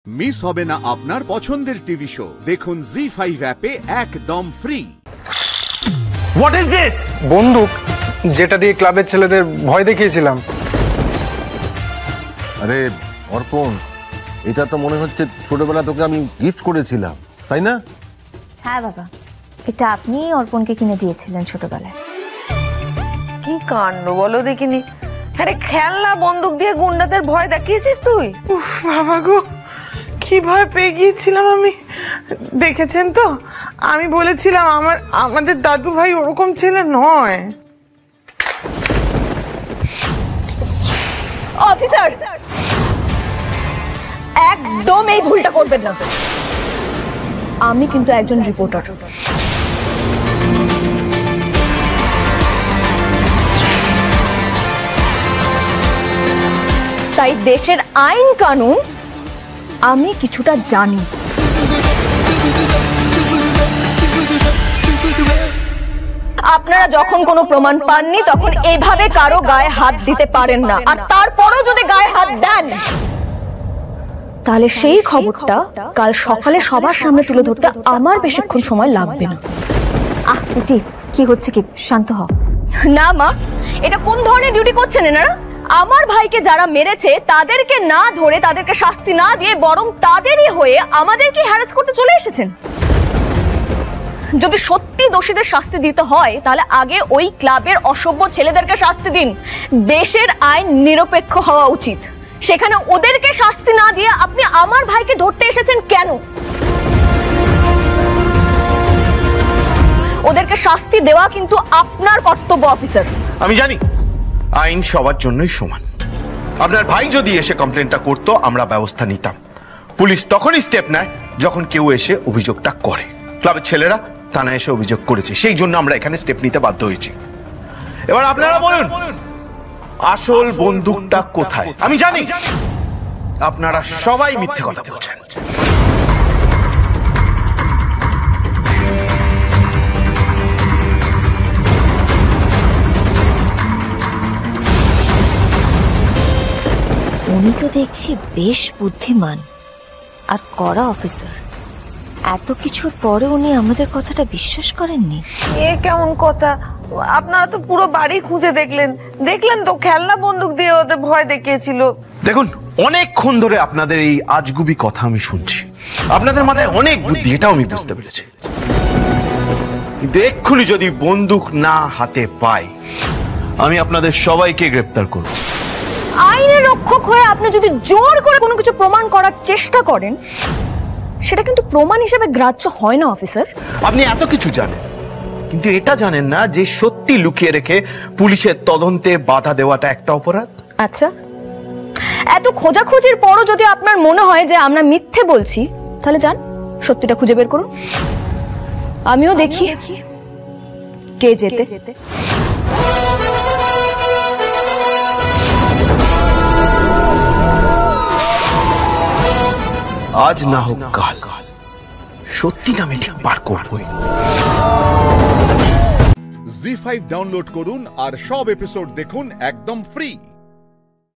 Miss হবে না আপনার পছন্দের টিভি শো। দেখুন জি5 অ্যাপে একদম ফ্রি। What is this? বন্দুক, যেটা দিয়ে ক্লাবের ছেলেদের ভয় দেখিয়েছিলাম। আরে অর্পণ, এটা তো মনে হচ্ছে ছোটবেলা তোকে আমি গিফট করেছিলাম, তাই না? হ্যাঁ বাবা, এটা আপনি অর্পণকে কিনে দিয়েছিলেন ছোটবেলায়। কি কাণ্ড বলো দেখিনি। আরে খেলনা বন্দুক দিয়ে গুন্ডাদের ভয় দেখিয়েছিস তুই? উফ বাবা গো, কি ভয় পেয়ে গিয়েছিলাম আমি। দেখেছেন তো, আমি বলেছিলাম আমাদের দাদু ভাই ওরকম ছেলে নয়। অফিসার, একদম এই ভুলটা করবেন না। আমি কিন্তু একজন রিপোর্টার। তাই দেশের আইন কানুন আমি কিছুটা জানি। আপনারা যখন কোনো প্রমাণ পাননি তখন এইভাবে কারো গায়ে হাত দিতে পারেন না, আর তারপরও যদি গায়ে হাত দেন তাহলে সেই খবরটা কাল সকালে সবার সামনে তুলে ধরতে আমার বেশিক্ষণ সময় লাগবে না। পুটি, কি হচ্ছে কি? শান্ত হ। না মা, এটা কোন ধরনের ডিউটি করছেন এনারা? আমার ভাইকে যারা মেরেছে তাদেরকে না ধরে, তাদেরকে শাস্তি না দিয়ে বরং তাদেরই হয়ে আমাদেরকে হ্যারাস করতে চলে এসেছেন। যদি সত্যি দোষীদের শাস্তি দিতে হয় তাহলে আগে ওই ক্লাবের অসভ্য ছেলেদেরকে শাস্তি দিন। দেশের আইন নিরপেক্ষ হওয়া উচিত। সেখানে ওদেরকে শাস্তি না দিয়ে আপনি আমার ভাইকে ধরতে এসেছেন কেন? ওদেরকে শাস্তি দেওয়া কিন্তু আপনার কর্তব্য অফিসার। আমি জানি আইন সবার জন্যই সমান। আপনার ভাই যদি এসে কমপ্লেনটা করতো আমরা ব্যবস্থা নিতাম। পুলিশ তখনই স্টেপ নেয় যখন কেউ এসে অভিযোগটা করে। ক্লাবের ছেলেরা থানায় এসে অভিযোগ করেছে, সেই জন্য আমরা এখানে স্টেপ নিতে বাধ্য হয়েছি। এবার আপনারা বলুন, আসল বন্দুকটা কোথায়? আমি জানি আপনারা সবাই মিথ্যে কথা বলছেন। উনি তো দেখছি বেশ বুদ্ধিমান আর কড়া অফিসার। এত কিছুর পরে উনি আমাদের কথাটা বিশ্বাস করেননি। এ কেমন কথা? আপনারা তো পুরো বাড়ি খুঁজে দেখলেন তো খেলনা বন্দুক দিয়ে ওদের ভয় দেখিয়েছিল। দেখুন, অনেকক্ষণ ধরে আপনাদের এই আজগুবি কথা আমি শুনছি। আপনাদের মাথায় অনেক বুদ্ধি, এটাও আমি বুঝতে পেরেছি। কিন্তু এক্ষুনি যদি বন্দুক না হাতে পাই, আমি আপনাদের সবাইকে গ্রেফতার করব। আইনের রক্ষক হয়ে আপনি যদি জোর করে কোনো কিছু প্রমাণ করার চেষ্টা করেন, সেটা কিন্তু প্রমাণ হিসেবে গ্রাহ্য হয় না অফিসার। আপনি এত কিছু জানেন, কিন্তু এটা জানেন না যে সত্যি লুকিয়ে রেখে পুলিশের তদন্তে বাধা দেওয়াটা একটা অপরাধ। আচ্ছা, এত খোঁজাখুঁজির পরও যদি আপনার মনে হয় যে আমরা মিথ্যে বলছি, তাহলে যান সত্যিটা খুঁজে বের করুন। আমিও দেখি কে যেতে। আজ না হোক কাল, সত্যিটা আমি ঠিক বার করবই। জি5 ডাউনলোড করুন আর সব এপিসোড দেখুন একদম ফ্রি।